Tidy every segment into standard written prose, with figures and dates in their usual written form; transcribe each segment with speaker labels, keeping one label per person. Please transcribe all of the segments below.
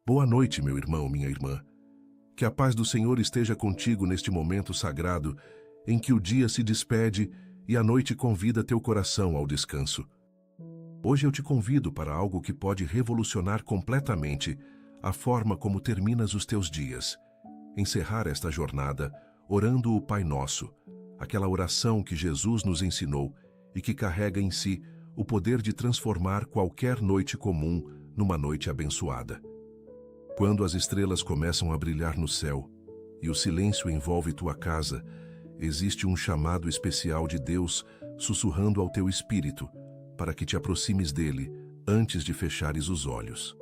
Speaker 1: Boa noite, meu irmão, minha irmã. Que a paz do Senhor esteja contigo neste momento sagrado em que o dia se despede e a noite convida teu coração ao descanso. Hoje eu te convido para algo que pode revolucionar completamente a forma como terminas os teus dias. Encerrar esta jornada orando o Pai Nosso, aquela oração que Jesus nos ensinou e que carrega em si o poder de transformar qualquer noite comum numa noite abençoada. Quando as estrelas começam a brilhar no céu e o silêncio envolve tua casa, existe um chamado especial de Deus sussurrando ao teu espírito para que te aproximes dele antes de fechares os olhos.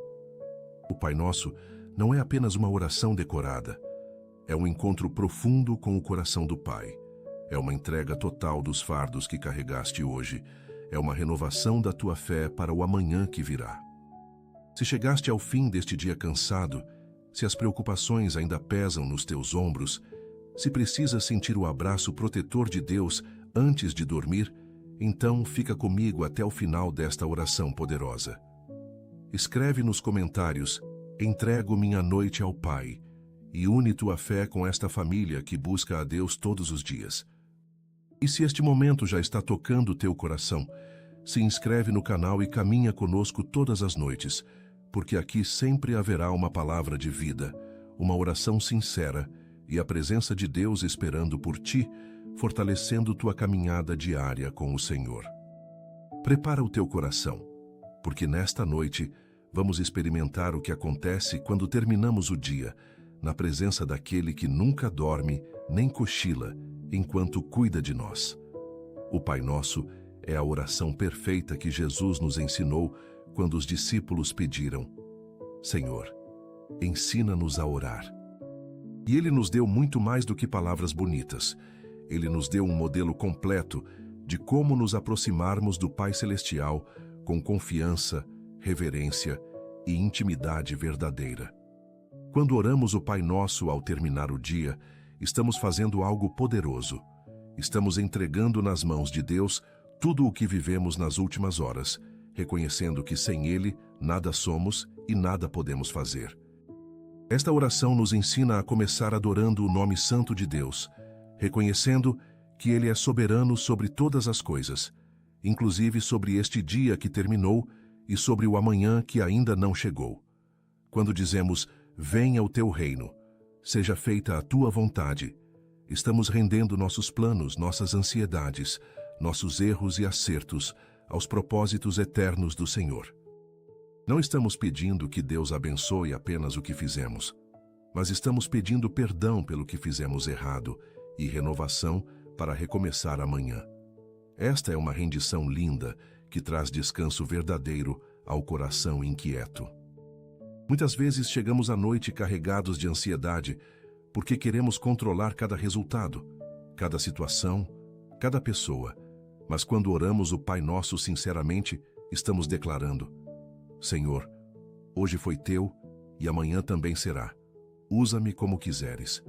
Speaker 1: O Pai Nosso não é apenas uma oração decorada, é um encontro profundo com o coração do Pai. É uma entrega total dos fardos que carregaste hoje, é uma renovação da tua fé para o amanhã que virá. Se chegaste ao fim deste dia cansado, se as preocupações ainda pesam nos teus ombros, se precisas sentir o abraço protetor de Deus antes de dormir, então fica comigo até o final desta oração poderosa. Escreve nos comentários: entrego minha noite ao Pai, e une tua fé com esta família que busca a Deus todos os dias. E se este momento já está tocando o teu coração, se inscreve no canal e caminha conosco todas as noites, porque aqui sempre haverá uma palavra de vida, uma oração sincera e a presença de Deus esperando por ti, fortalecendo tua caminhada diária com o Senhor. Prepara o teu coração, porque nesta noite vamos experimentar o que acontece quando terminamos o dia, na presença daquele que nunca dorme nem cochila enquanto cuida de nós. O Pai Nosso é a oração perfeita que Jesus nos ensinou quando os discípulos pediram: Senhor, ensina-nos a orar. E Ele nos deu muito mais do que palavras bonitas. Ele nos deu um modelo completo de como nos aproximarmos do Pai Celestial com confiança, reverência e intimidade verdadeira. Quando oramos o Pai Nosso ao terminar o dia, estamos fazendo algo poderoso. Estamos entregando nas mãos de Deus tudo o que vivemos nas últimas horas, reconhecendo que sem Ele nada somos e nada podemos fazer. Esta oração nos ensina a começar adorando o nome santo de Deus, reconhecendo que Ele é soberano sobre todas as coisas, inclusive sobre este dia que terminou e sobre o amanhã que ainda não chegou. Quando dizemos: venha o teu reino, seja feita a tua vontade, estamos rendendo nossos planos, nossas ansiedades, nossos erros e acertos aos propósitos eternos do Senhor. Não estamos pedindo que Deus abençoe apenas o que fizemos, mas estamos pedindo perdão pelo que fizemos errado e renovação para recomeçar amanhã. Esta é uma rendição linda que traz descanso verdadeiro ao coração inquieto. Muitas vezes chegamos à noite carregados de ansiedade porque queremos controlar cada resultado, cada situação, cada pessoa. Mas quando oramos o Pai Nosso sinceramente, estamos declarando: Senhor, hoje foi teu e amanhã também será. Usa-me como quiseres.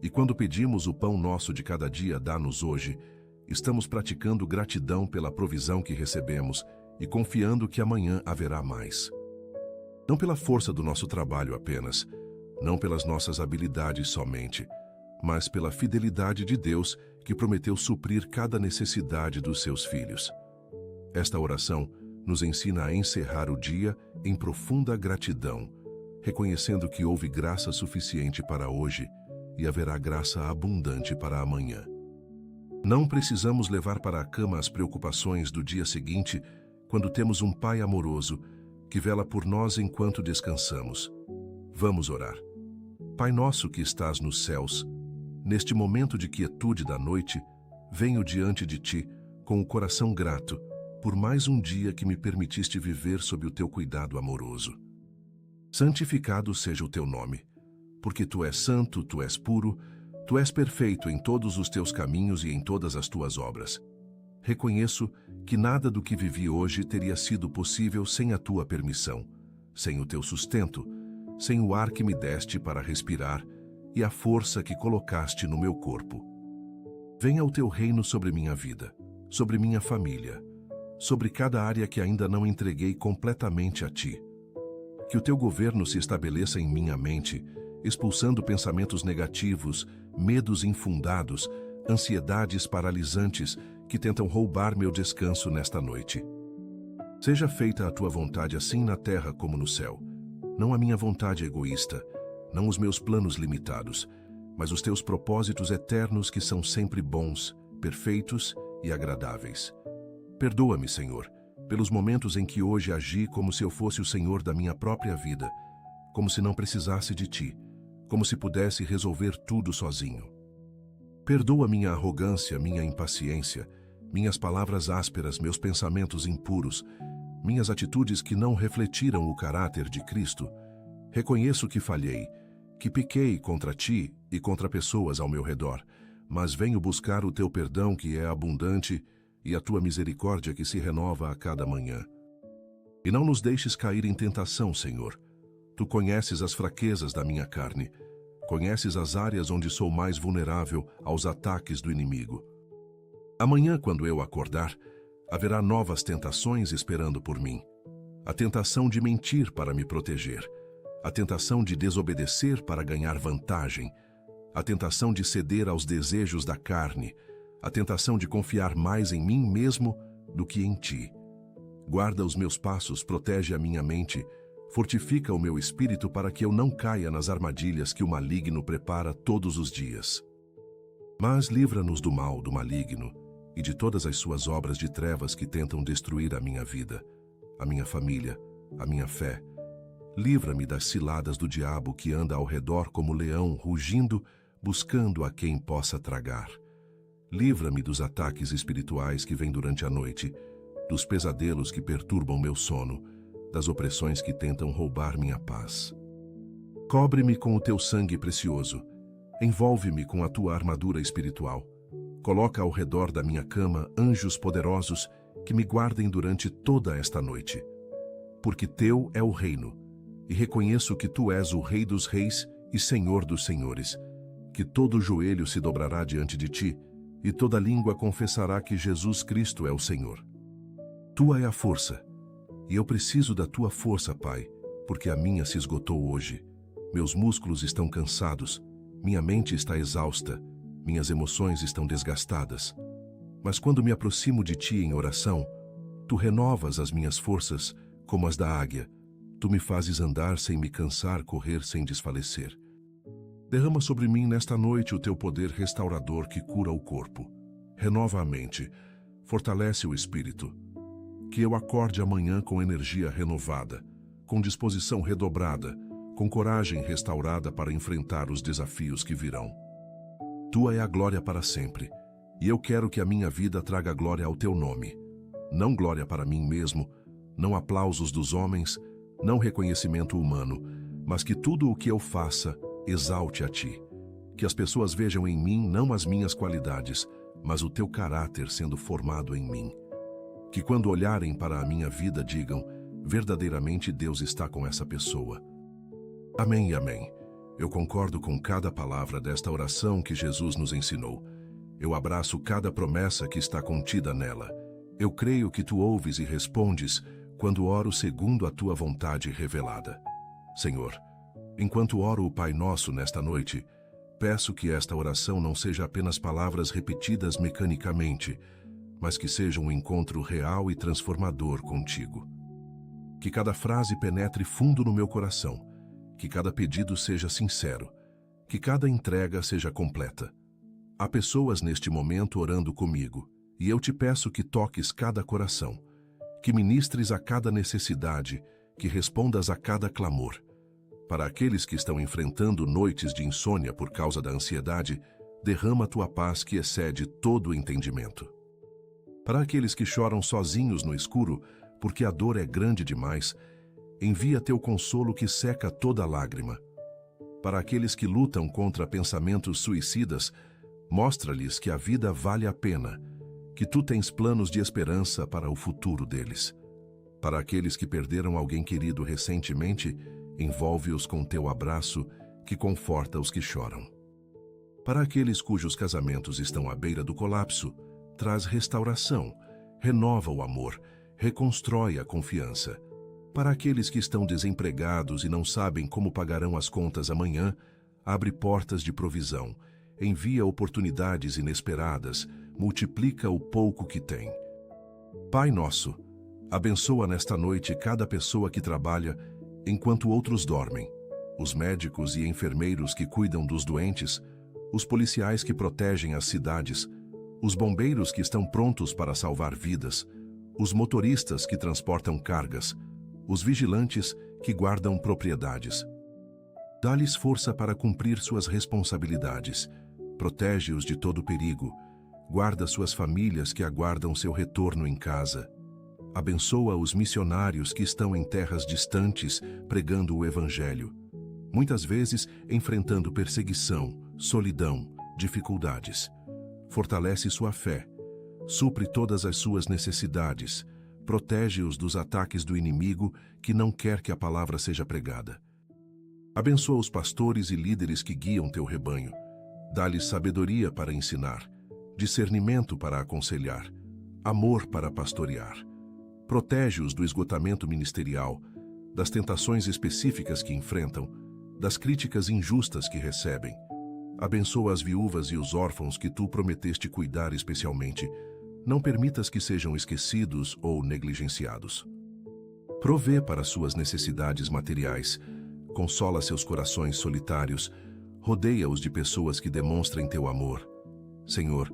Speaker 1: E quando pedimos o pão nosso de cada dia, dá-nos hoje, estamos praticando gratidão pela provisão que recebemos e confiando que amanhã haverá mais. Não pela força do nosso trabalho apenas, não pelas nossas habilidades somente, mas pela fidelidade de Deus que prometeu suprir cada necessidade dos seus filhos. Esta oração nos ensina a encerrar o dia em profunda gratidão, reconhecendo que houve graça suficiente para hoje e haverá graça abundante para amanhã. Não precisamos levar para a cama as preocupações do dia seguinte quando temos um Pai amoroso que vela por nós enquanto descansamos. Vamos orar. Pai nosso que estás nos céus, neste momento de quietude da noite, venho diante de Ti com o coração grato por mais um dia que me permitiste viver sob o Teu cuidado amoroso. Santificado seja o Teu nome, porque Tu és santo, Tu és puro, Tu és perfeito em todos os Teus caminhos e em todas as Tuas obras. Reconheço que nada do que vivi hoje teria sido possível sem a Tua permissão, sem o Teu sustento, sem o ar que me deste para respirar e a força que colocaste no meu corpo. Venha o Teu reino sobre minha vida, sobre minha família, sobre cada área que ainda não entreguei completamente a Ti. Que o teu governo se estabeleça em minha mente, expulsando pensamentos negativos, medos infundados, ansiedades paralisantes que tentam roubar meu descanso nesta noite. Seja feita a tua vontade assim na terra como no céu. Não a minha vontade egoísta, não os meus planos limitados, mas os teus propósitos eternos que são sempre bons, perfeitos e agradáveis. Perdoa-me, Senhor, pelos momentos em que hoje agi como se eu fosse o Senhor da minha própria vida, como se não precisasse de ti, como se pudesse resolver tudo sozinho. Perdoa minha arrogância, minha impaciência, minhas palavras ásperas, meus pensamentos impuros, minhas atitudes que não refletiram o caráter de Cristo. Reconheço que falhei, que pequei contra ti e contra pessoas ao meu redor, mas venho buscar o teu perdão que é abundante e a tua misericórdia que se renova a cada manhã. E não nos deixes cair em tentação, Senhor. Tu conheces as fraquezas da minha carne, conheces as áreas onde sou mais vulnerável aos ataques do inimigo. Amanhã, quando eu acordar, haverá novas tentações esperando por mim. A tentação de mentir para me proteger, a tentação de desobedecer para ganhar vantagem, a tentação de ceder aos desejos da carne, a tentação de confiar mais em mim mesmo do que em ti. Guarda os meus passos, protege a minha mente, fortifica o meu espírito para que eu não caia nas armadilhas que o maligno prepara todos os dias. Mas livra-nos do mal, do maligno, e de todas as suas obras de trevas que tentam destruir a minha vida, a minha família, a minha fé. Livra-me das ciladas do diabo que anda ao redor como leão, rugindo, buscando a quem possa tragar. Livra-me dos ataques espirituais que vêm durante a noite, dos pesadelos que perturbam meu sono, das opressões que tentam roubar minha paz. Cobre-me com o teu sangue precioso, envolve-me com a tua armadura espiritual. Coloca ao redor da minha cama anjos poderosos que me guardem durante toda esta noite. Porque teu é o reino, e reconheço que tu és o Rei dos reis e Senhor dos senhores, que todo joelho se dobrará diante de ti, e toda língua confessará que Jesus Cristo é o Senhor. Tua é a força, e eu preciso da tua força, Pai, porque a minha se esgotou hoje. Meus músculos estão cansados, minha mente está exausta, minhas emoções estão desgastadas. Mas quando me aproximo de ti em oração, tu renovas as minhas forças como as da águia. Tu me fazes andar sem me cansar, correr sem desfalecer. Derrama sobre mim nesta noite o teu poder restaurador que cura o corpo. Renova a mente, fortalece o espírito. Que eu acorde amanhã com energia renovada, com disposição redobrada, com coragem restaurada para enfrentar os desafios que virão. Tua é a glória para sempre, e eu quero que a minha vida traga glória ao teu nome. Não glória para mim mesmo, não aplausos dos homens, não reconhecimento humano, mas que tudo o que eu faça exalte a ti. Que as pessoas vejam em mim não as minhas qualidades, mas o teu caráter sendo formado em mim. Que quando olharem para a minha vida digam, verdadeiramente Deus está com essa pessoa. Amém e amém. Eu concordo com cada palavra desta oração que Jesus nos ensinou. Eu abraço cada promessa que está contida nela. Eu creio que tu ouves e respondes quando oro segundo a tua vontade revelada. Senhor, enquanto oro o Pai Nosso nesta noite, peço que esta oração não seja apenas palavras repetidas mecanicamente, mas que seja um encontro real e transformador contigo. Que cada frase penetre fundo no meu coração, que cada pedido seja sincero, que cada entrega seja completa. Há pessoas neste momento orando comigo, e eu te peço que toques cada coração, que ministres a cada necessidade, que respondas a cada clamor. Para aqueles que estão enfrentando noites de insônia por causa da ansiedade, derrama a tua paz que excede todo o entendimento. Para aqueles que choram sozinhos no escuro, porque a dor é grande demais, envia teu consolo que seca toda lágrima. Para aqueles que lutam contra pensamentos suicidas, mostra-lhes que a vida vale a pena, que tu tens planos de esperança para o futuro deles. Para aqueles que perderam alguém querido recentemente, envolve-os com teu abraço que conforta os que choram. Para aqueles cujos casamentos estão à beira do colapso, traz restauração, renova o amor, reconstrói a confiança. Para aqueles que estão desempregados e não sabem como pagarão as contas amanhã, abre portas de provisão, envia oportunidades inesperadas, multiplica o pouco que tem. Pai nosso, abençoa nesta noite cada pessoa que trabalha enquanto outros dormem, os médicos e enfermeiros que cuidam dos doentes, os policiais que protegem as cidades, os bombeiros que estão prontos para salvar vidas, os motoristas que transportam cargas, os vigilantes que guardam propriedades. Dá-lhes força para cumprir suas responsabilidades, protege-os de todo perigo, guarda suas famílias que aguardam seu retorno em casa. Abençoa os missionários que estão em terras distantes pregando o Evangelho, muitas vezes enfrentando perseguição, solidão, dificuldades. Fortalece sua fé, supre todas as suas necessidades, protege-os dos ataques do inimigo que não quer que a palavra seja pregada. Abençoa os pastores e líderes que guiam teu rebanho. Dá-lhes sabedoria para ensinar, discernimento para aconselhar, amor para pastorear. Protege-os do esgotamento ministerial, das tentações específicas que enfrentam, das críticas injustas que recebem. Abençoa as viúvas e os órfãos que tu prometeste cuidar especialmente. Não permitas que sejam esquecidos ou negligenciados. Provê para suas necessidades materiais, consola seus corações solitários, rodeia-os de pessoas que demonstrem teu amor. Senhor,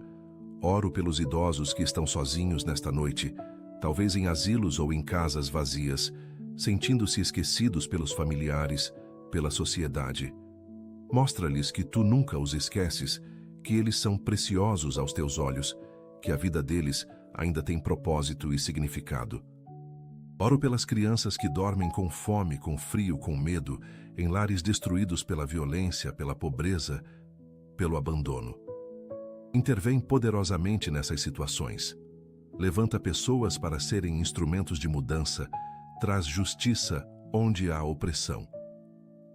Speaker 1: oro pelos idosos que estão sozinhos nesta noite, talvez em asilos ou em casas vazias, sentindo-se esquecidos pelos familiares, pela sociedade. Mostra-lhes que tu nunca os esqueces, que eles são preciosos aos teus olhos, que a vida deles ainda tem propósito e significado. Oro pelas crianças que dormem com fome, com frio, com medo, em lares destruídos pela violência, pela pobreza, pelo abandono. Intervém poderosamente nessas situações. Levanta pessoas para serem instrumentos de mudança, traz justiça onde há opressão.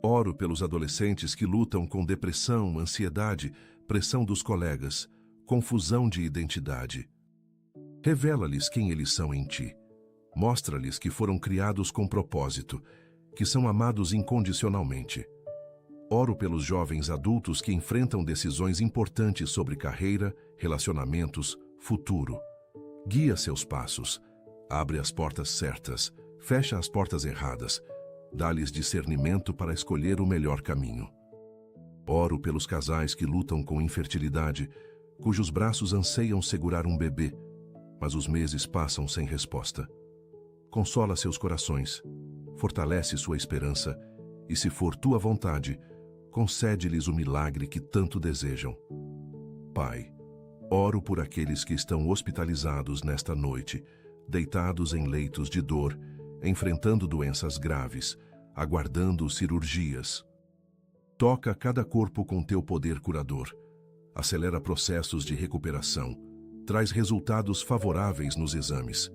Speaker 1: Oro pelos adolescentes que lutam com depressão, ansiedade, pressão dos colegas, confusão de identidade. Revela-lhes quem eles são em ti. Mostra-lhes que foram criados com propósito, que são amados incondicionalmente. Oro pelos jovens adultos que enfrentam decisões importantes sobre carreira, relacionamentos, futuro. Guia seus passos, abre as portas certas, fecha as portas erradas, dá-lhes discernimento para escolher o melhor caminho. Oro pelos casais que lutam com infertilidade, cujos braços anseiam segurar um bebê, mas os meses passam sem resposta. Consola seus corações, fortalece sua esperança e, se for tua vontade, concede-lhes o milagre que tanto desejam. Pai, oro por aqueles que estão hospitalizados nesta noite, deitados em leitos de dor, enfrentando doenças graves, aguardando cirurgias. Toca cada corpo com teu poder curador. Acelera processos de recuperação. Traz resultados favoráveis nos exames.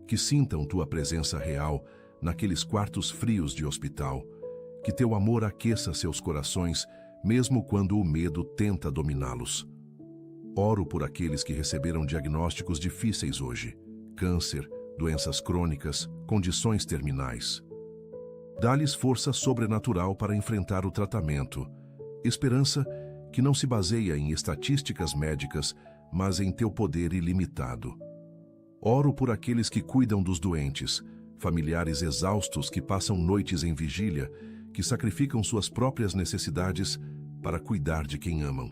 Speaker 1: Que sintam tua presença real naqueles quartos frios de hospital. Que teu amor aqueça seus corações, mesmo quando o medo tenta dominá-los. Oro por aqueles que receberam diagnósticos difíceis hoje. Câncer, doenças crônicas, condições terminais. Dá-lhes força sobrenatural para enfrentar o tratamento. Esperança que não se baseia em estatísticas médicas, mas em teu poder ilimitado. Oro por aqueles que cuidam dos doentes, familiares exaustos que passam noites em vigília, que sacrificam suas próprias necessidades para cuidar de quem amam.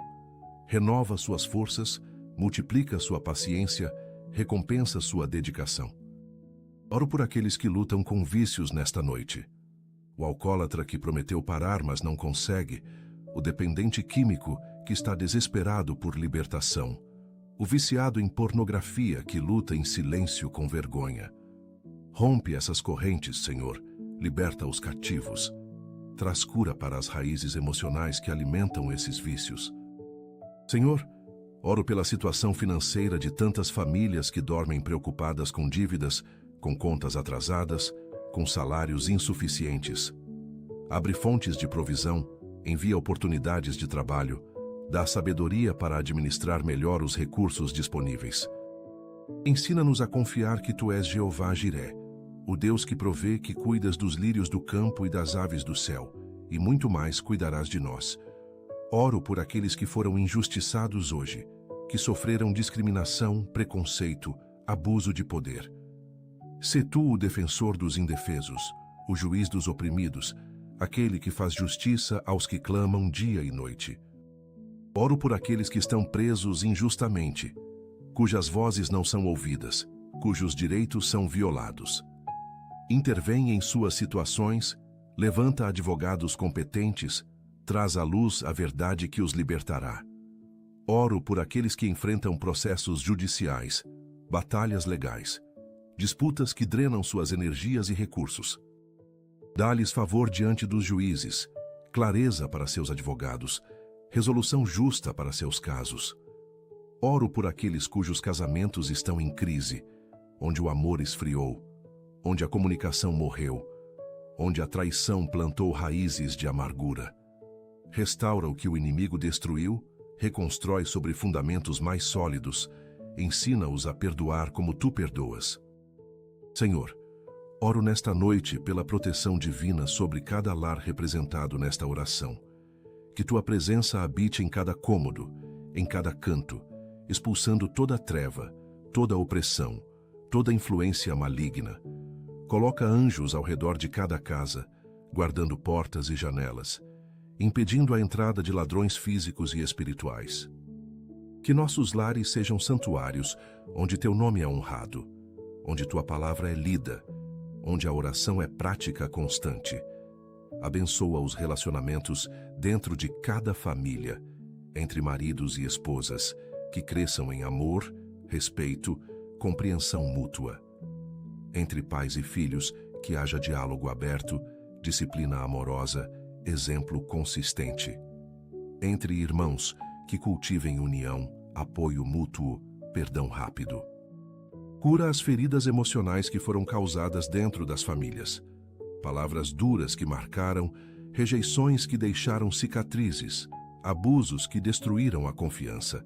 Speaker 1: Renova suas forças, multiplica sua paciência, recompensa sua dedicação. Oro por aqueles que lutam com vícios nesta noite. O alcoólatra que prometeu parar, mas não consegue. O dependente químico que está desesperado por libertação. O viciado em pornografia que luta em silêncio com vergonha. Rompe essas correntes, Senhor. Liberta os cativos. Traz cura para as raízes emocionais que alimentam esses vícios. Senhor, oro pela situação financeira de tantas famílias que dormem preocupadas com dívidas, com contas atrasadas, com salários insuficientes. Abre fontes de provisão, envia oportunidades de trabalho, dá sabedoria para administrar melhor os recursos disponíveis. Ensina-nos a confiar que Tu és Jeová Jiré, o Deus que provê que cuidas dos lírios do campo e das aves do céu, e muito mais cuidarás de nós. Oro por aqueles que foram injustiçados hoje, que sofreram discriminação, preconceito, abuso de poder. Sê tu o defensor dos indefesos, o juiz dos oprimidos, aquele que faz justiça aos que clamam dia e noite. Oro por aqueles que estão presos injustamente, cujas vozes não são ouvidas, cujos direitos são violados. Intervém em suas situações, levanta advogados competentes, traz à luz a verdade que os libertará. Oro por aqueles que enfrentam processos judiciais, batalhas legais, disputas que drenam suas energias e recursos. Dá-lhes favor diante dos juízes, clareza para seus advogados, resolução justa para seus casos. Oro por aqueles cujos casamentos estão em crise, onde o amor esfriou, onde a comunicação morreu, onde a traição plantou raízes de amargura. Restaura o que o inimigo destruiu, reconstrói sobre fundamentos mais sólidos, ensina-os a perdoar como tu perdoas. Senhor, oro nesta noite pela proteção divina sobre cada lar representado nesta oração. Que tua presença habite em cada cômodo, em cada canto, expulsando toda treva, toda opressão, toda influência maligna. Coloca anjos ao redor de cada casa, guardando portas e janelas, impedindo a entrada de ladrões físicos e espirituais. Que nossos lares sejam santuários onde teu nome é honrado, onde tua palavra é lida, onde a oração é prática constante. Abençoa os relacionamentos dentro de cada família, entre maridos e esposas, que cresçam em amor, respeito, compreensão mútua. Entre pais e filhos, que haja diálogo aberto, disciplina amorosa, exemplo consistente. Entre irmãos, que cultivem união, apoio mútuo, perdão rápido. Cura as feridas emocionais que foram causadas dentro das famílias. Palavras duras que marcaram, rejeições que deixaram cicatrizes, abusos que destruíram a confiança.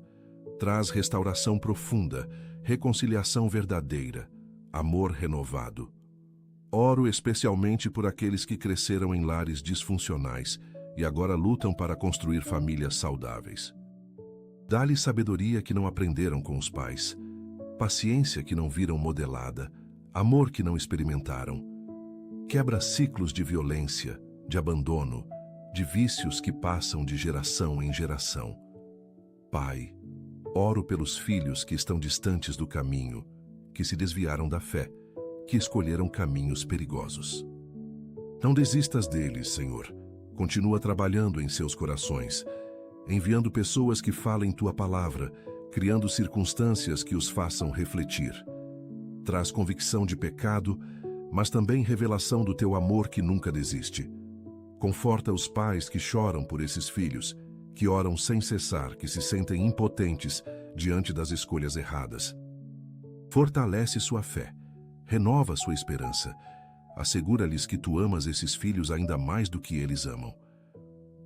Speaker 1: Traz restauração profunda, reconciliação verdadeira, amor renovado. Oro especialmente por aqueles que cresceram em lares disfuncionais e agora lutam para construir famílias saudáveis. Dá-lhes sabedoria que não aprenderam com os pais, paciência que não viram modelada, amor que não experimentaram. Quebra ciclos de violência, de abandono, de vícios que passam de geração em geração. Pai, oro pelos filhos que estão distantes do caminho, que se desviaram da fé, que escolheram caminhos perigosos. Não desistas deles, Senhor. Continua trabalhando em seus corações, enviando pessoas que falem tua palavra, criando circunstâncias que os façam refletir. Traz convicção de pecado, mas também revelação do teu amor que nunca desiste. Conforta os pais que choram por esses filhos, que oram sem cessar, que se sentem impotentes diante das escolhas erradas. Fortalece sua fé, renova sua esperança, assegura-lhes que tu amas esses filhos ainda mais do que eles amam.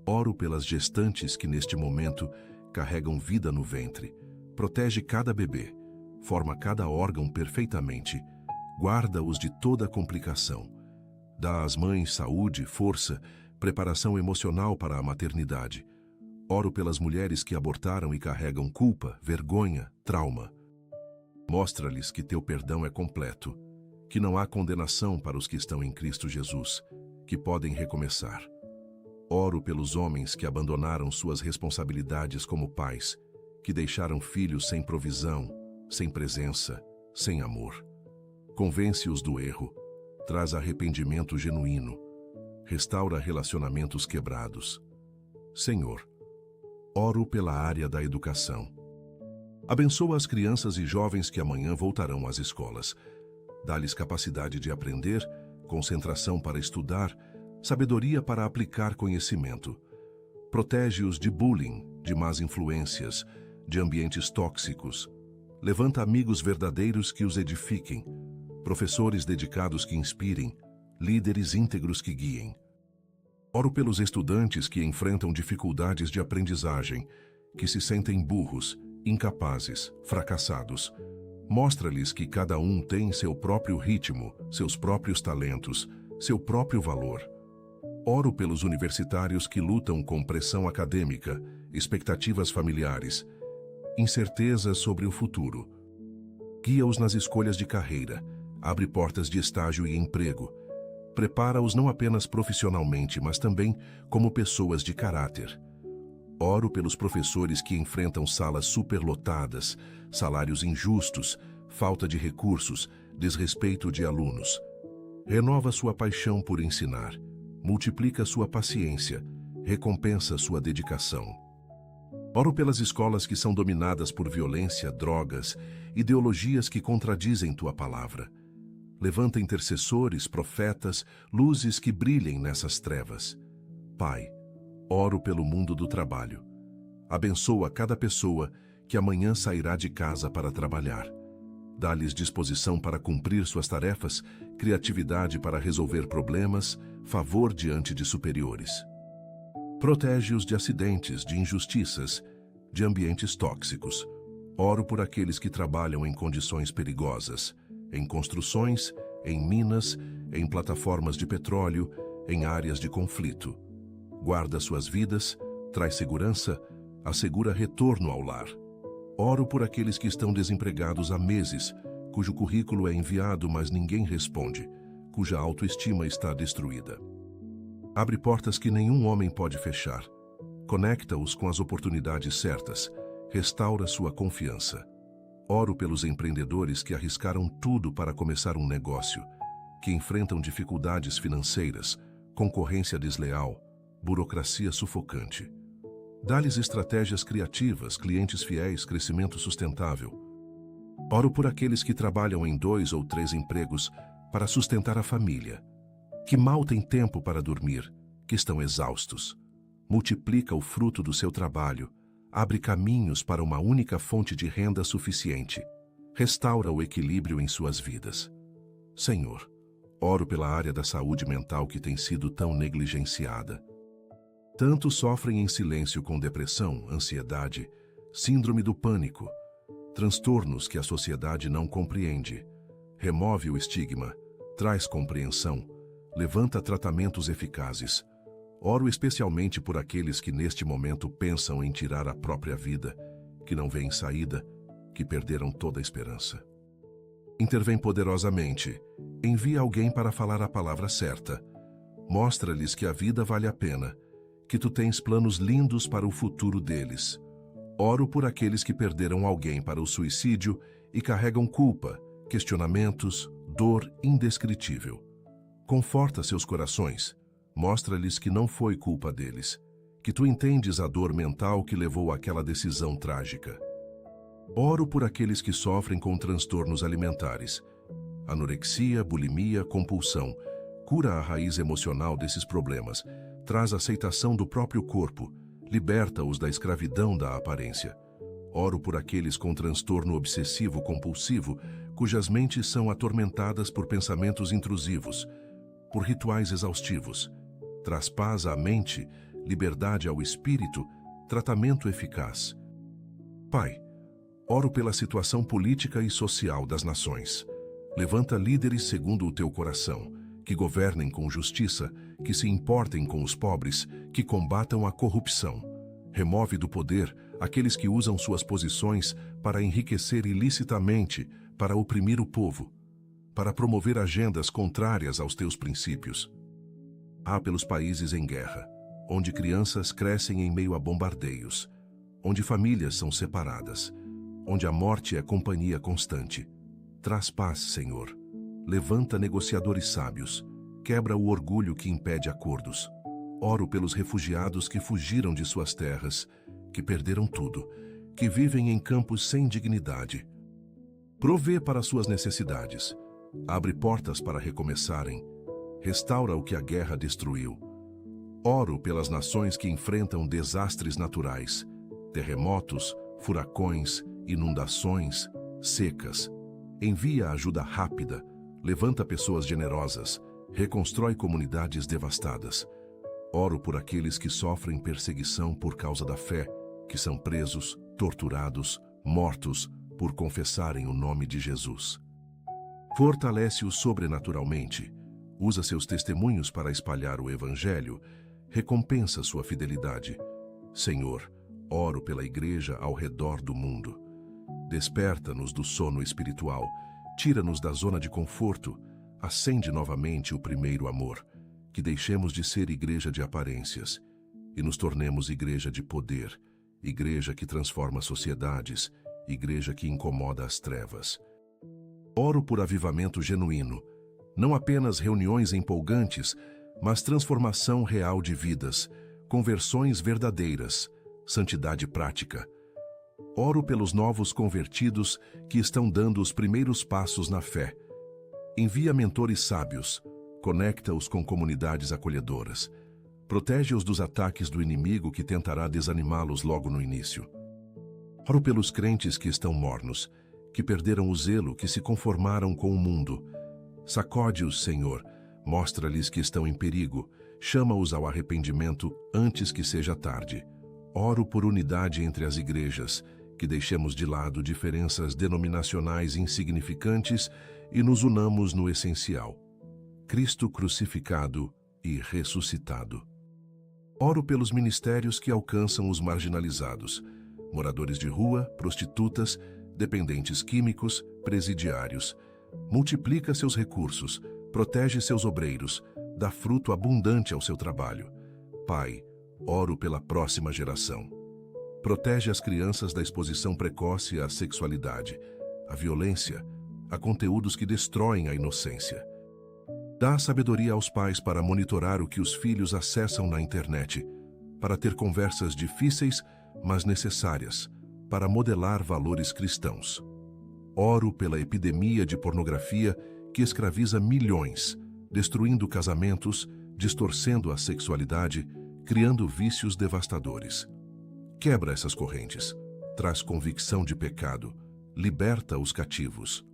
Speaker 1: Oro pelas gestantes que neste momento carregam vida no ventre, protege cada bebê, forma cada órgão perfeitamente, guarda-os de toda complicação. Dá às mães saúde, força, preparação emocional para a maternidade. Oro pelas mulheres que abortaram e carregam culpa, vergonha, trauma. Mostra-lhes que teu perdão é completo, que não há condenação para os que estão em Cristo Jesus, que podem recomeçar. Oro pelos homens que abandonaram suas responsabilidades como pais, que deixaram filhos sem provisão, sem presença, sem amor. Convence-os do erro, traz arrependimento genuíno, restaura relacionamentos quebrados. Senhor, oro pela área da educação. Abençoa as crianças e jovens que amanhã voltarão às escolas. Dá-lhes capacidade de aprender, concentração para estudar, sabedoria para aplicar conhecimento. Protege-os de bullying, de más influências, de ambientes tóxicos. Levanta amigos verdadeiros que os edifiquem, professores dedicados que inspirem, líderes íntegros que guiem. Oro pelos estudantes que enfrentam dificuldades de aprendizagem, que se sentem burros, incapazes, fracassados. Mostra-lhes que cada um tem seu próprio ritmo, seus próprios talentos, seu próprio valor. Oro pelos universitários que lutam com pressão acadêmica, expectativas familiares, incertezas sobre o futuro. Guia-os nas escolhas de carreira, abre portas de estágio e emprego. Prepara-os não apenas profissionalmente, mas também como pessoas de caráter. Oro pelos professores que enfrentam salas superlotadas, salários injustos, falta de recursos, desrespeito de alunos. Renova sua paixão por ensinar, multiplica sua paciência, recompensa sua dedicação. Oro pelas escolas que são dominadas por violência, drogas, ideologias que contradizem tua palavra. Levanta intercessores, profetas, luzes que brilhem nessas trevas. Pai, oro pelo mundo do trabalho. Abençoa cada pessoa que amanhã sairá de casa para trabalhar. Dá-lhes disposição para cumprir suas tarefas, criatividade para resolver problemas, favor diante de superiores. Protege-os de acidentes, de injustiças, de ambientes tóxicos. Oro por aqueles que trabalham em condições perigosas, em construções, em minas, em plataformas de petróleo, em áreas de conflito. Guarda suas vidas, traz segurança, assegura retorno ao lar. Oro por aqueles que estão desempregados há meses, cujo currículo é enviado, mas ninguém responde, cuja autoestima está destruída. Abre portas que nenhum homem pode fechar. Conecta-os com as oportunidades certas. Restaura sua confiança. Oro pelos empreendedores que arriscaram tudo para começar um negócio, que enfrentam dificuldades financeiras, concorrência desleal, burocracia sufocante. Dá-lhes estratégias criativas, clientes fiéis, crescimento sustentável. Oro por aqueles que trabalham em 2 ou 3 empregos para sustentar a família, que mal têm tempo para dormir, que estão exaustos. Multiplica o fruto do seu trabalho, abre caminhos para uma única fonte de renda suficiente. Restaura o equilíbrio em suas vidas. Senhor, oro pela área da saúde mental que tem sido tão negligenciada. Tantos sofrem em silêncio com depressão, ansiedade, síndrome do pânico, transtornos que a sociedade não compreende. Remove o estigma, traz compreensão, levanta tratamentos eficazes. Oro especialmente por aqueles que neste momento pensam em tirar a própria vida, que não veem saída, que perderam toda a esperança. Intervém poderosamente, envia alguém para falar a palavra certa. Mostra-lhes que a vida vale a pena, que tu tens planos lindos para o futuro deles. Oro por aqueles que perderam alguém para o suicídio e carregam culpa, questionamentos, dor indescritível. Conforta seus corações, mostra-lhes que não foi culpa deles, que tu entendes a dor mental que levou àquela decisão trágica. Oro por aqueles que sofrem com transtornos alimentares, anorexia, bulimia, compulsão. Cura a raiz emocional desses problemas, traz aceitação do próprio corpo, liberta-os da escravidão da aparência. Oro por aqueles com transtorno obsessivo-compulsivo, cujas mentes são atormentadas por pensamentos intrusivos, por rituais exaustivos. Traz paz à mente, liberdade ao espírito, tratamento eficaz. Pai, oro pela situação política e social das nações. Levanta líderes segundo o teu coração, que governem com justiça, que se importem com os pobres, que combatam a corrupção. Remove do poder aqueles que usam suas posições para enriquecer ilicitamente, para oprimir o povo, para promover agendas contrárias aos teus princípios. Há pelos países em guerra, onde crianças crescem em meio a bombardeios, onde famílias são separadas, onde a morte é companhia constante. Traz paz, Senhor. Levanta negociadores sábios, quebra o orgulho que impede acordos. Oro pelos refugiados que fugiram de suas terras, que perderam tudo, que vivem em campos sem dignidade. Provê para suas necessidades, abre portas para recomeçarem, restaura o que a guerra destruiu. Oro pelas nações que enfrentam desastres naturais, terremotos, furacões, inundações, secas. Envia ajuda rápida, levanta pessoas generosas, reconstrói comunidades devastadas. Oro por aqueles que sofrem perseguição por causa da fé, que são presos, torturados, mortos por confessarem o nome de Jesus. Fortalece-os sobrenaturalmente, usa seus testemunhos para espalhar o Evangelho, recompensa sua fidelidade. Senhor, oro pela Igreja ao redor do mundo. Desperta-nos do sono espiritual, tira-nos da zona de conforto, acende novamente o primeiro amor, que deixemos de ser igreja de aparências e nos tornemos igreja de poder, igreja que transforma sociedades, igreja que incomoda as trevas. Oro por avivamento genuíno, não apenas reuniões empolgantes, mas transformação real de vidas, conversões verdadeiras, santidade prática. Oro pelos novos convertidos que estão dando os primeiros passos na fé. Envia mentores sábios, conecta-os com comunidades acolhedoras. Protege-os dos ataques do inimigo que tentará desanimá-los logo no início. Oro pelos crentes que estão mornos, que perderam o zelo, que se conformaram com o mundo. Sacode-os, Senhor, mostra-lhes que estão em perigo, chama-os ao arrependimento antes que seja tarde. Oro por unidade entre as igrejas, que deixemos de lado diferenças denominacionais insignificantes e nos unamos no essencial: Cristo crucificado e ressuscitado. Oro pelos ministérios que alcançam os marginalizados, moradores de rua, prostitutas, dependentes químicos, presidiários. Multiplica seus recursos, protege seus obreiros, dá fruto abundante ao seu trabalho. Pai, oro pela próxima geração. Protege as crianças da exposição precoce à sexualidade, à violência, a conteúdos que destroem a inocência. Dá sabedoria aos pais para monitorar o que os filhos acessam na internet, para ter conversas difíceis, mas necessárias, para modelar valores cristãos. Oro pela epidemia de pornografia que escraviza milhões, destruindo casamentos, distorcendo a sexualidade, criando vícios devastadores. Quebra essas correntes, traz convicção de pecado, liberta os cativos.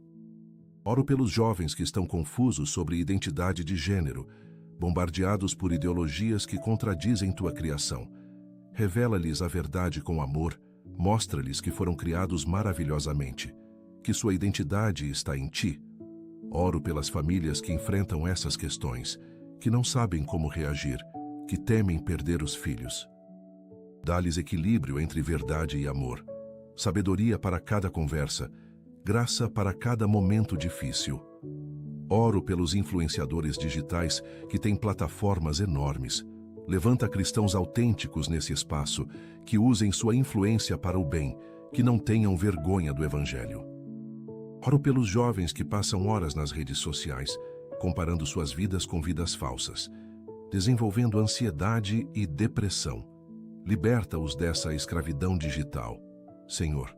Speaker 1: Oro pelos jovens que estão confusos sobre identidade de gênero, bombardeados por ideologias que contradizem tua criação. Revela-lhes a verdade com amor, mostra-lhes que foram criados maravilhosamente, que sua identidade está em ti. Oro pelas famílias que enfrentam essas questões, que não sabem como reagir, que temem perder os filhos. Dá-lhes equilíbrio entre verdade e amor, sabedoria para cada conversa, graça para cada momento difícil. Oro pelos influenciadores digitais que têm plataformas enormes. Levanta cristãos autênticos nesse espaço, que usem sua influência para o bem, que não tenham vergonha do Evangelho. Oro pelos jovens que passam horas nas redes sociais, comparando suas vidas com vidas falsas, desenvolvendo ansiedade e depressão. Liberta-os dessa escravidão digital. Senhor,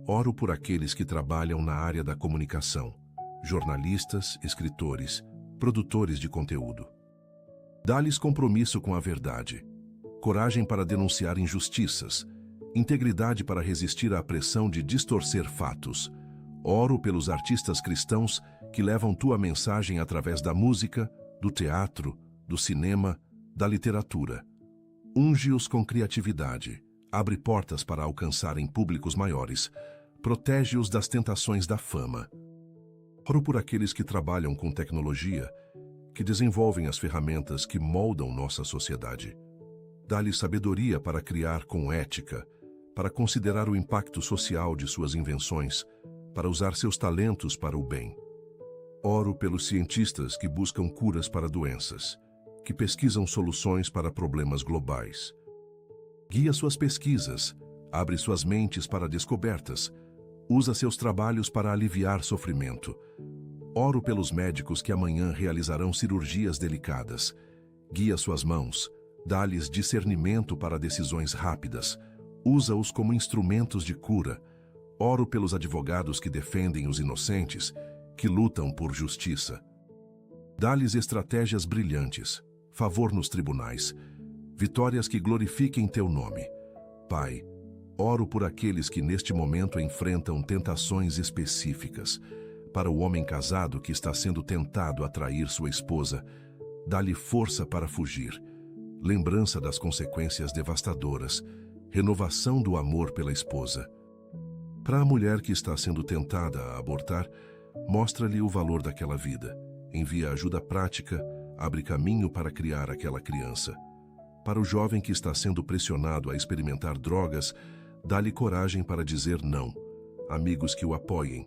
Speaker 1: oro por aqueles que trabalham na área da comunicação, jornalistas, escritores, produtores de conteúdo. Dá-lhes compromisso com a verdade, coragem para denunciar injustiças, integridade para resistir à pressão de distorcer fatos. Oro pelos artistas cristãos que levam tua mensagem através da música, do teatro, do cinema, da literatura. Unge-os com criatividade, abre portas para alcançarem públicos maiores, protege-os das tentações da fama. Oro por aqueles que trabalham com tecnologia, que desenvolvem as ferramentas que moldam nossa sociedade. Dá-lhes sabedoria para criar com ética, para considerar o impacto social de suas invenções, para usar seus talentos para o bem. Oro pelos cientistas que buscam curas para doenças, que pesquisam soluções para problemas globais. Guia suas pesquisas, abre suas mentes para descobertas, usa seus trabalhos para aliviar sofrimento. Oro pelos médicos que amanhã realizarão cirurgias delicadas. Guia suas mãos, dá-lhes discernimento para decisões rápidas, usa-os como instrumentos de cura. Oro pelos advogados que defendem os inocentes, que lutam por justiça. Dá-lhes estratégias brilhantes, favor nos tribunais, vitórias que glorifiquem teu nome. Pai, oro por aqueles que neste momento enfrentam tentações específicas. Para o homem casado que está sendo tentado a trair sua esposa, dá-lhe força para fugir, lembrança das consequências devastadoras, renovação do amor pela esposa. Para a mulher que está sendo tentada a abortar, mostra-lhe o valor daquela vida. Envia ajuda prática, abre caminho para criar aquela criança. Para o jovem que está sendo pressionado a experimentar drogas, dá-lhe coragem para dizer não. Amigos que o apoiem.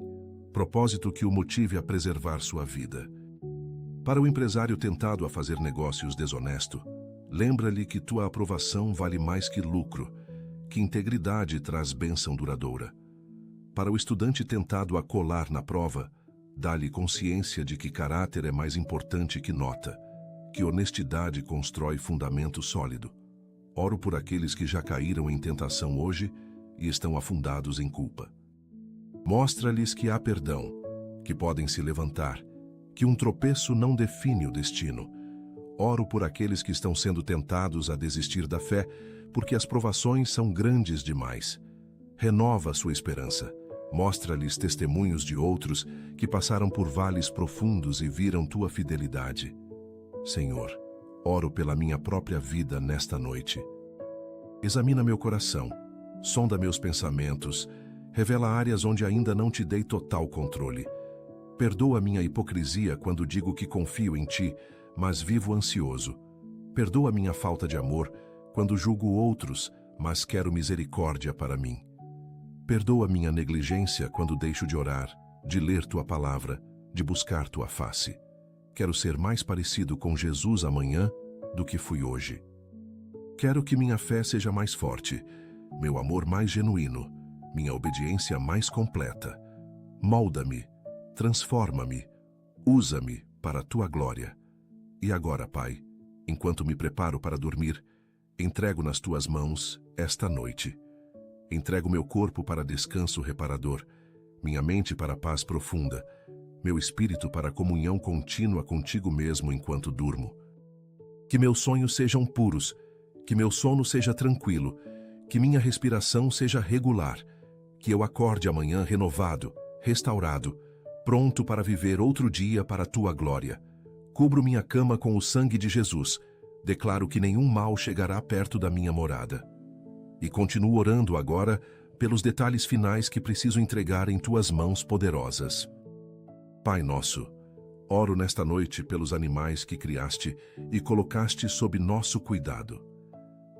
Speaker 1: Propósito que o motive a preservar sua vida. Para o empresário tentado a fazer negócios desonesto, lembra-lhe que tua aprovação vale mais que lucro, que integridade traz bênção duradoura. Para o estudante tentado a colar na prova, dá-lhe consciência de que caráter é mais importante que nota, que honestidade constrói fundamento sólido. Oro por aqueles que já caíram em tentação hoje e estão afundados em culpa. Mostra-lhes que há perdão, que podem se levantar, que um tropeço não define o destino. Oro por aqueles que estão sendo tentados a desistir da fé, porque as provações são grandes demais. Renova sua esperança. Mostra-lhes testemunhos de outros que passaram por vales profundos e viram tua fidelidade. Senhor, oro pela minha própria vida nesta noite. Examina meu coração, sonda meus pensamentos, revela áreas onde ainda não te dei total controle. Perdoa minha hipocrisia quando digo que confio em ti, mas vivo ansioso. Perdoa minha falta de amor quando julgo outros, mas quero misericórdia para mim. Perdoa minha negligência quando deixo de orar, de ler tua palavra, de buscar tua face. Quero ser mais parecido com Jesus amanhã do que fui hoje. Quero que minha fé seja mais forte, meu amor mais genuíno, minha obediência mais completa. Molda-me, transforma-me, usa-me para a tua glória. E agora, Pai, enquanto me preparo para dormir, entrego nas tuas mãos esta noite. Entrego meu corpo para descanso reparador, minha mente para paz profunda, meu espírito para comunhão contínua contigo mesmo enquanto durmo. Que meus sonhos sejam puros, que meu sono seja tranquilo, que minha respiração seja regular, que eu acorde amanhã renovado, restaurado, pronto para viver outro dia para a tua glória. Cubro minha cama com o sangue de Jesus, declaro que nenhum mal chegará perto da minha morada. E continuo orando agora pelos detalhes finais que preciso entregar em tuas mãos poderosas. Pai nosso, oro nesta noite pelos animais que criaste e colocaste sob nosso cuidado.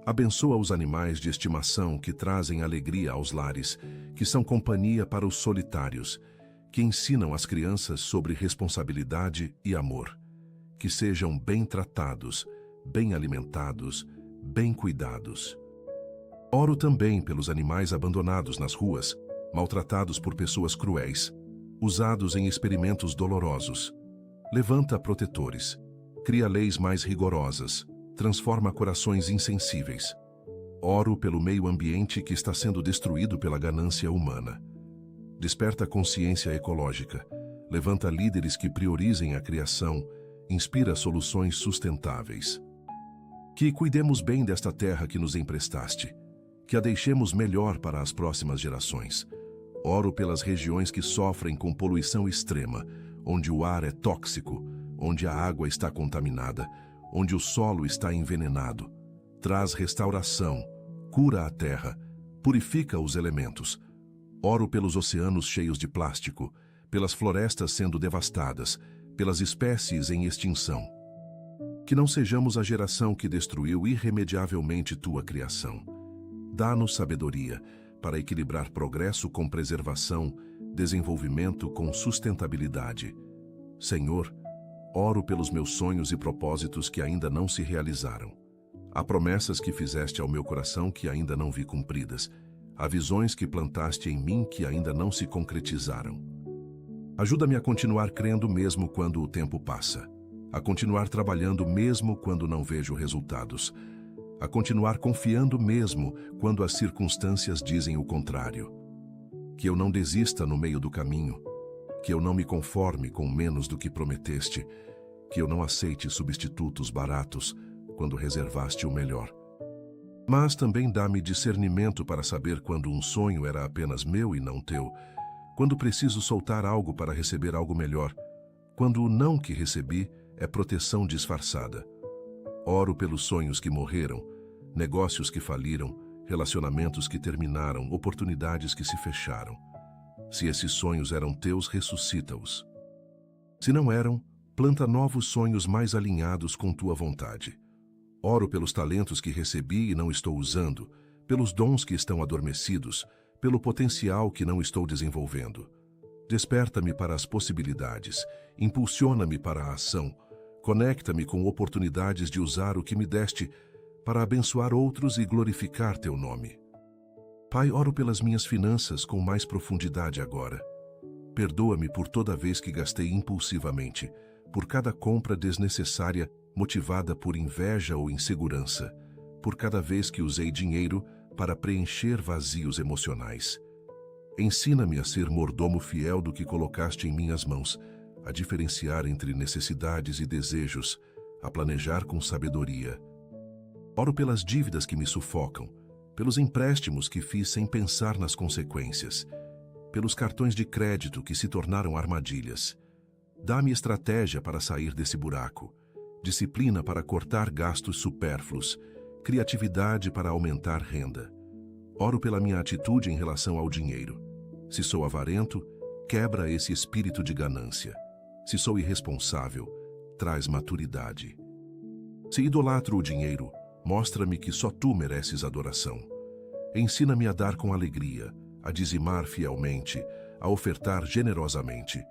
Speaker 1: Abençoa os animais de estimação que trazem alegria aos lares, que são companhia para os solitários, que ensinam as crianças sobre responsabilidade e amor. Que sejam bem tratados, bem alimentados, bem cuidados. Oro também pelos animais abandonados nas ruas, maltratados por pessoas cruéis, usados em experimentos dolorosos. Levanta protetores, cria leis mais rigorosas, transforma corações insensíveis. Oro pelo meio ambiente que está sendo destruído pela ganância humana. Desperta a consciência ecológica, levanta líderes que priorizem a criação, inspira soluções sustentáveis. Que cuidemos bem desta terra que nos emprestaste, que a deixemos melhor para as próximas gerações. Oro pelas regiões que sofrem com poluição extrema, onde o ar é tóxico, onde a água está contaminada, onde o solo está envenenado. Traz restauração, cura a terra, purifica os elementos. Oro pelos oceanos cheios de plástico, pelas florestas sendo devastadas, pelas espécies em extinção. Que não sejamos a geração que destruiu irremediavelmente tua criação. Dá-nos sabedoria para equilibrar progresso com preservação, desenvolvimento com sustentabilidade. Senhor, oro pelos meus sonhos e propósitos que ainda não se realizaram. Há promessas que fizeste ao meu coração que ainda não vi cumpridas. Há visões que plantaste em mim que ainda não se concretizaram. Ajuda-me a continuar crendo mesmo quando o tempo passa. A continuar trabalhando mesmo quando não vejo resultados. A continuar confiando mesmo quando as circunstâncias dizem o contrário. Que eu não desista no meio do caminho, que eu não me conforme com menos do que prometeste, que eu não aceite substitutos baratos quando reservaste o melhor. Mas também dá-me discernimento para saber quando um sonho era apenas meu e não teu, quando preciso soltar algo para receber algo melhor, quando o não que recebi é proteção disfarçada. Oro pelos sonhos que morreram, negócios que faliram, relacionamentos que terminaram, oportunidades que se fecharam. Se esses sonhos eram teus, ressuscita-os. Se não eram, planta novos sonhos mais alinhados com tua vontade. Oro pelos talentos que recebi e não estou usando, pelos dons que estão adormecidos, pelo potencial que não estou desenvolvendo. Desperta-me para as possibilidades, impulsiona-me para a ação, conecta-me com oportunidades de usar o que me deste para abençoar outros e glorificar teu nome. Pai, oro pelas minhas finanças com mais profundidade agora. Perdoa-me por toda vez que gastei impulsivamente, por cada compra desnecessária motivada por inveja ou insegurança, por cada vez que usei dinheiro para preencher vazios emocionais. Ensina-me a ser mordomo fiel do que colocaste em minhas mãos, a diferenciar entre necessidades e desejos, a planejar com sabedoria. Oro pelas dívidas que me sufocam, pelos empréstimos que fiz sem pensar nas consequências, pelos cartões de crédito que se tornaram armadilhas. Dá-me estratégia para sair desse buraco, disciplina para cortar gastos supérfluos, criatividade para aumentar renda. Oro pela minha atitude em relação ao dinheiro. Se sou avarento, quebra esse espírito de ganância. Se sou irresponsável, traz maturidade. Se idolatro o dinheiro, mostra-me que só tu mereces adoração. Ensina-me a dar com alegria, a dizimar fielmente, a ofertar generosamente,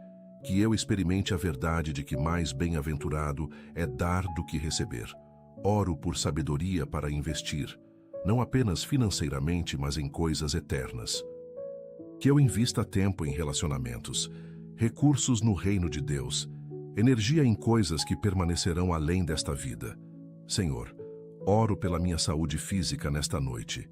Speaker 1: que eu experimente a verdade de que mais bem-aventurado é dar do que receber. Oro por sabedoria para investir, não apenas financeiramente, mas em coisas eternas. Que eu invista tempo em relacionamentos, recursos no reino de Deus, energia em coisas que permanecerão além desta vida. Senhor, oro pela minha saúde física nesta noite.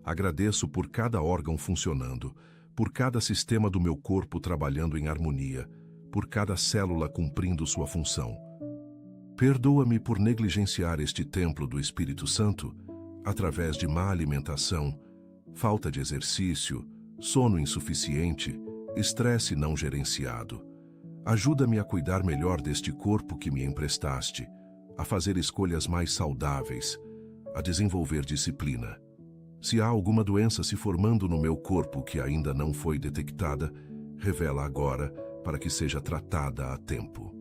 Speaker 1: Agradeço por cada órgão funcionando, por cada sistema do meu corpo trabalhando em harmonia, por cada célula cumprindo sua função. Perdoa-me por negligenciar este templo do Espírito Santo através de má alimentação, falta de exercício, sono insuficiente, estresse não gerenciado. Ajuda-me a cuidar melhor deste corpo que me emprestaste, a fazer escolhas mais saudáveis, a desenvolver disciplina. Se há alguma doença se formando no meu corpo que ainda não foi detectada, revela agora para que seja tratada a tempo.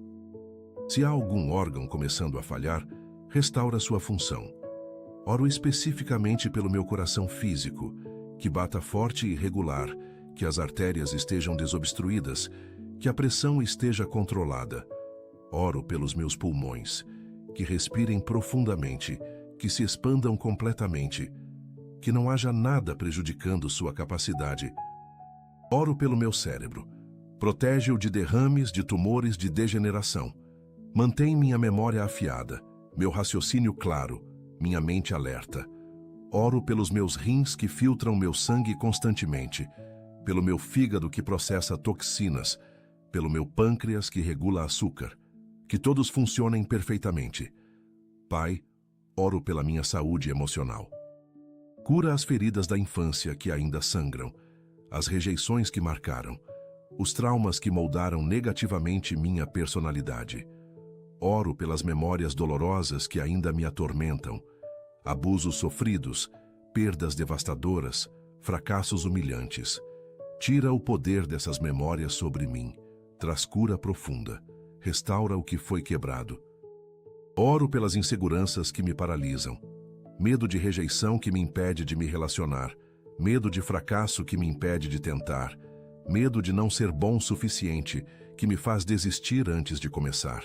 Speaker 1: Se há algum órgão começando a falhar, restaura sua função. Oro especificamente pelo meu coração físico, que bata forte e regular, que as artérias estejam desobstruídas, que a pressão esteja controlada. Oro pelos meus pulmões, que respirem profundamente, que se expandam completamente, que não haja nada prejudicando sua capacidade. Oro pelo meu cérebro. Protege-o de derrames, de tumores, de degeneração. Mantém minha memória afiada, meu raciocínio claro, minha mente alerta. Oro pelos meus rins que filtram meu sangue constantemente, pelo meu fígado que processa toxinas, pelo meu pâncreas que regula açúcar, que todos funcionem perfeitamente. Pai, oro pela minha saúde emocional. Cura as feridas da infância que ainda sangram, as rejeições que marcaram, os traumas que moldaram negativamente minha personalidade. Oro pelas memórias dolorosas que ainda me atormentam, abusos sofridos, perdas devastadoras, fracassos humilhantes. Tira o poder dessas memórias sobre mim, traz cura profunda, restaura o que foi quebrado. Oro pelas inseguranças que me paralisam, medo de rejeição que me impede de me relacionar, medo de fracasso que me impede de tentar, medo de não ser bom o suficiente que me faz desistir antes de começar.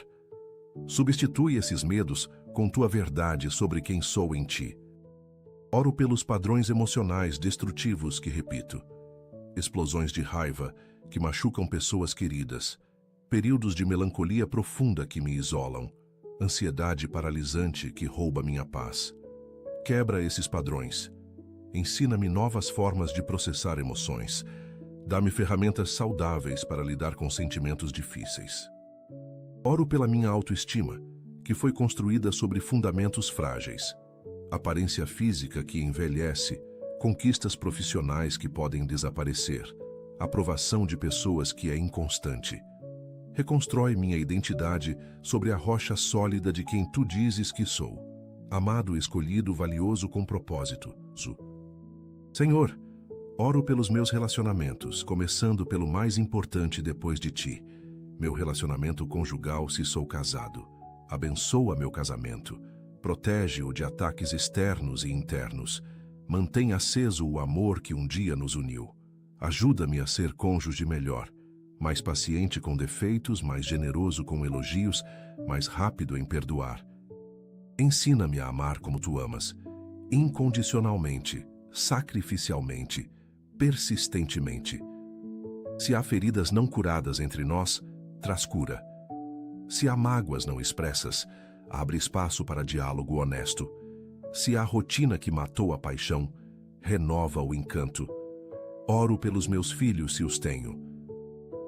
Speaker 1: Substitui esses medos com tua verdade sobre quem sou em ti. Oro pelos padrões emocionais destrutivos que repito, explosões de raiva que machucam pessoas queridas, períodos de melancolia profunda que me isolam, ansiedade paralisante que rouba minha paz. Quebra esses padrões. Ensina-me novas formas de processar emoções. Dá-me ferramentas saudáveis para lidar com sentimentos difíceis. Oro pela minha autoestima, que foi construída sobre fundamentos frágeis. Aparência física que envelhece, conquistas profissionais que podem desaparecer, aprovação de pessoas que é inconstante. Reconstrói minha identidade sobre a rocha sólida de quem tu dizes que sou. Amado, escolhido, valioso com propósito. Senhor, oro pelos meus relacionamentos, começando pelo mais importante depois de ti, meu relacionamento conjugal se sou casado. Abençoa meu casamento, protege-o de ataques externos e internos, mantém aceso o amor que um dia nos uniu. Ajuda-me a ser cônjuge melhor, mais paciente com defeitos, mais generoso com elogios, mais rápido em perdoar. Ensina-me a amar como tu amas, incondicionalmente, sacrificialmente, persistentemente. Se há feridas não curadas entre nós, traz cura. Se há mágoas não expressas, abre espaço para diálogo honesto. Se há rotina que matou a paixão, renova o encanto. Oro pelos meus filhos se os tenho.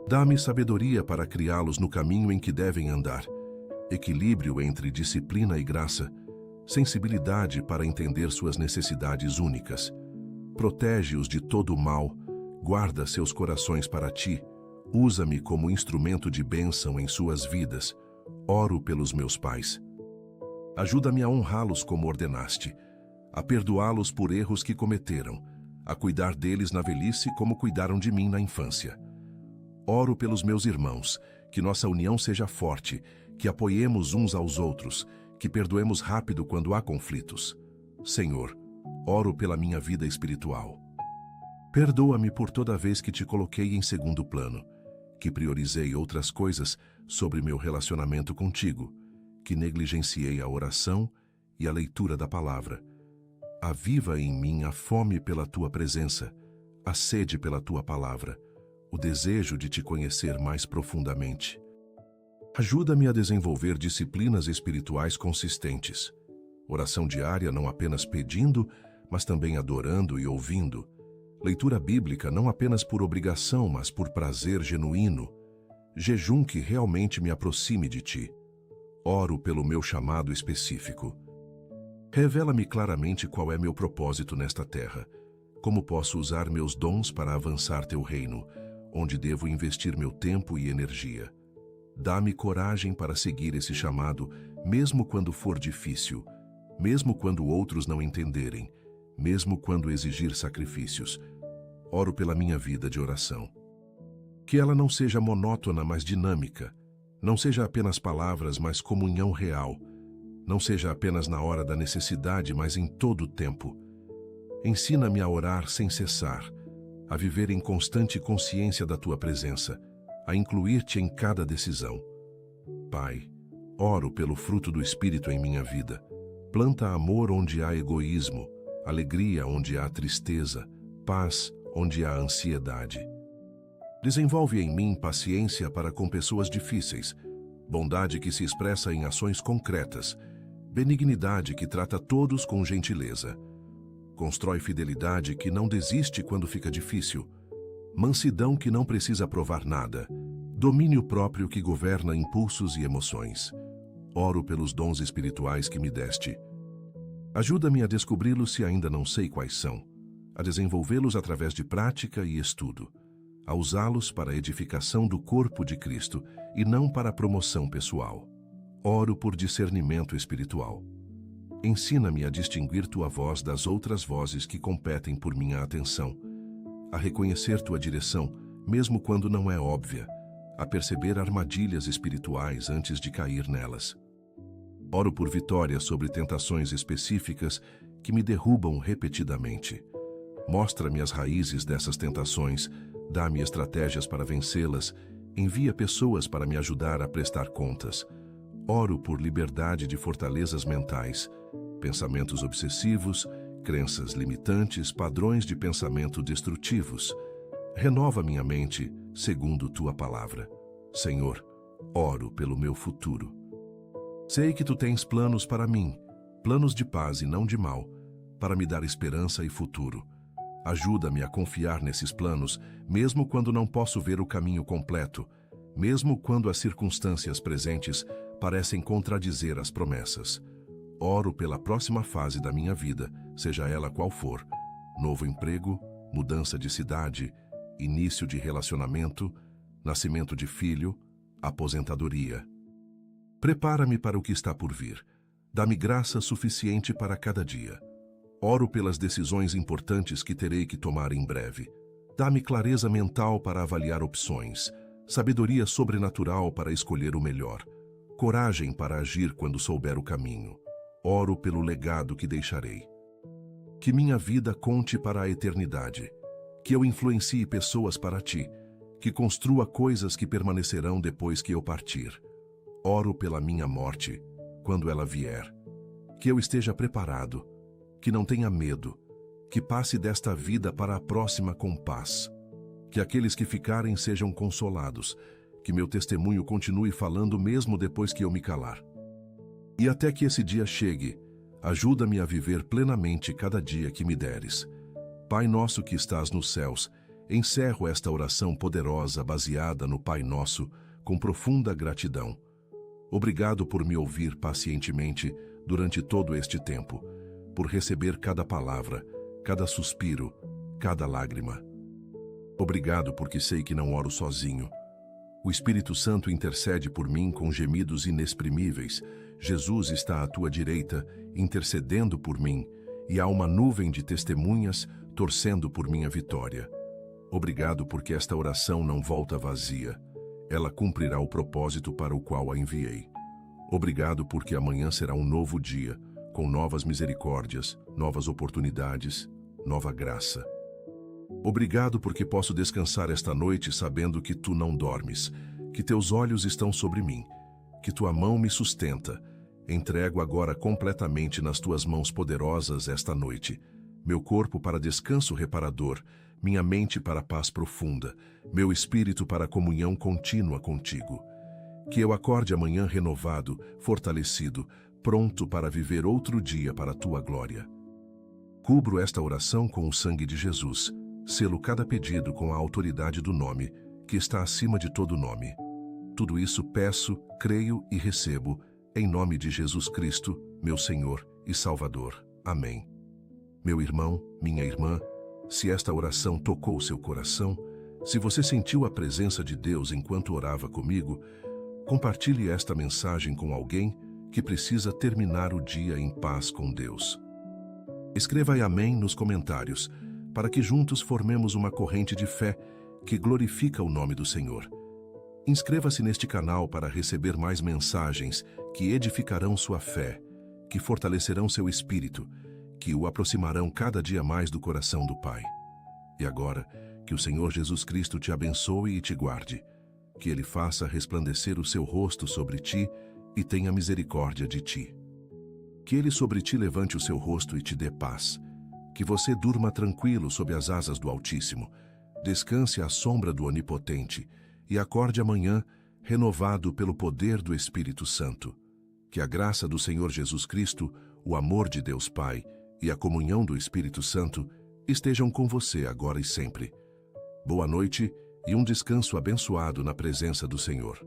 Speaker 1: Dá-me sabedoria para criá-los no caminho em que devem andar, equilíbrio entre disciplina e graça, sensibilidade para entender suas necessidades únicas. Protege-os de todo o mal, guarda seus corações para ti, usa-me como instrumento de bênção em suas vidas. Oro pelos meus pais. Ajuda-me a honrá-los como ordenaste, a perdoá-los por erros que cometeram, a cuidar deles na velhice como cuidaram de mim na infância. Oro pelos meus irmãos, que nossa união seja forte, que apoiemos uns aos outros, que perdoemos rápido quando há conflitos. Senhor, oro pela minha vida espiritual. Perdoa-me por toda vez que te coloquei em segundo plano, que priorizei outras coisas sobre meu relacionamento contigo, que negligenciei a oração e a leitura da palavra. Aviva em mim a fome pela tua presença, a sede pela tua palavra, o desejo de te conhecer mais profundamente. Ajuda-me a desenvolver disciplinas espirituais consistentes. Oração diária não apenas pedindo, mas também adorando e ouvindo. Leitura bíblica não apenas por obrigação, mas por prazer genuíno. Jejum que realmente me aproxime de ti. Oro pelo meu chamado específico. Revela-me claramente qual é meu propósito nesta terra. Como posso usar meus dons para avançar teu reino, onde devo investir meu tempo e energia. Dá-me coragem para seguir esse chamado, mesmo quando for difícil, mesmo quando outros não entenderem, mesmo quando exigir sacrifícios. Oro pela minha vida de oração. Que ela não seja monótona, mas dinâmica. Não seja apenas palavras, mas comunhão real. Não seja apenas na hora da necessidade, mas em todo o tempo. Ensina-me a orar sem cessar, a viver em constante consciência da tua presença, a incluir-te em cada decisão. Pai, oro pelo fruto do Espírito em minha vida. Planta amor onde há egoísmo, alegria onde há tristeza, paz onde há ansiedade. Desenvolve em mim paciência para com pessoas difíceis, bondade que se expressa em ações concretas, benignidade que trata todos com gentileza. Constrói fidelidade que não desiste quando fica difícil, mansidão que não precisa provar nada, domínio próprio que governa impulsos e emoções. Oro pelos dons espirituais que me deste. Ajuda-me a descobri-los se ainda não sei quais são, a desenvolvê-los através de prática e estudo, a usá-los para a edificação do corpo de Cristo e não para a promoção pessoal. Oro por discernimento espiritual. Ensina-me a distinguir tua voz das outras vozes que competem por minha atenção, a reconhecer tua direção, mesmo quando não é óbvia, a perceber armadilhas espirituais antes de cair nelas. Oro por vitória sobre tentações específicas que me derrubam repetidamente. Mostra-me as raízes dessas tentações, dá-me estratégias para vencê-las, envia pessoas para me ajudar a prestar contas. Oro por liberdade de fortalezas mentais, pensamentos obsessivos, crenças limitantes, padrões de pensamento destrutivos. Renova minha mente segundo tua palavra. Senhor, oro pelo meu futuro. Sei que tu tens planos para mim, planos de paz e não de mal, para me dar esperança e futuro. Ajuda-me a confiar nesses planos, mesmo quando não posso ver o caminho completo, mesmo quando as circunstâncias presentes parecem contradizer as promessas. Oro pela próxima fase da minha vida, seja ela qual for: novo emprego, mudança de cidade, início de relacionamento, nascimento de filho, aposentadoria. Prepara-me para o que está por vir. Dá-me graça suficiente para cada dia. Oro pelas decisões importantes que terei que tomar em breve. Dá-me clareza mental para avaliar opções, sabedoria sobrenatural para escolher o melhor, coragem para agir quando souber o caminho. Oro pelo legado que deixarei. Que minha vida conte para a eternidade, que eu influencie pessoas para ti, que construa coisas que permanecerão depois que eu partir. Oro pela minha morte, quando ela vier. Que eu esteja preparado, que não tenha medo, que passe desta vida para a próxima com paz. Que aqueles que ficarem sejam consolados, que meu testemunho continue falando mesmo depois que eu me calar. E até que esse dia chegue, ajuda-me a viver plenamente cada dia que me deres. Pai nosso que estás nos céus, encerro esta oração poderosa baseada no Pai Nosso com profunda gratidão. Obrigado por me ouvir pacientemente durante todo este tempo, por receber cada palavra, cada suspiro, cada lágrima. Obrigado porque sei que não oro sozinho. O Espírito Santo intercede por mim com gemidos inexprimíveis. Jesus está à tua direita, intercedendo por mim, e há uma nuvem de testemunhas torcendo por minha vitória. Obrigado porque esta oração não volta vazia. Ela cumprirá o propósito para o qual a enviei. Obrigado porque amanhã será um novo dia, com novas misericórdias, novas oportunidades, nova graça. Obrigado porque posso descansar esta noite sabendo que tu não dormes, que teus olhos estão sobre mim, que tua mão me sustenta. Entrego agora completamente nas tuas mãos poderosas esta noite, meu corpo para descanso reparador, minha mente para paz profunda, meu espírito para comunhão contínua contigo. Que eu acorde amanhã renovado, fortalecido, pronto para viver outro dia para a tua glória. Cubro esta oração com o sangue de Jesus, selo cada pedido com a autoridade do nome, que está acima de todo nome. Tudo isso peço, creio e recebo, em nome de Jesus Cristo, meu Senhor e Salvador. Amém. Meu irmão, minha irmã, se esta oração tocou seu coração, se você sentiu a presença de Deus enquanto orava comigo, compartilhe esta mensagem com alguém que precisa terminar o dia em paz com Deus. Escreva aí amém nos comentários, para que juntos formemos uma corrente de fé que glorifica o nome do Senhor. Inscreva-se neste canal para receber mais mensagens que edificarão sua fé, que fortalecerão seu espírito, que o aproximarão cada dia mais do coração do Pai. E agora, que o Senhor Jesus Cristo te abençoe e te guarde, que Ele faça resplandecer o seu rosto sobre ti e tenha misericórdia de ti. Que Ele sobre ti levante o seu rosto e te dê paz, que você durma tranquilo sob as asas do Altíssimo, descanse à sombra do Onipotente e acorde amanhã renovado pelo poder do Espírito Santo. Que a graça do Senhor Jesus Cristo, o amor de Deus Pai e a comunhão do Espírito Santo estejam com você agora e sempre. Boa noite e um descanso abençoado na presença do Senhor.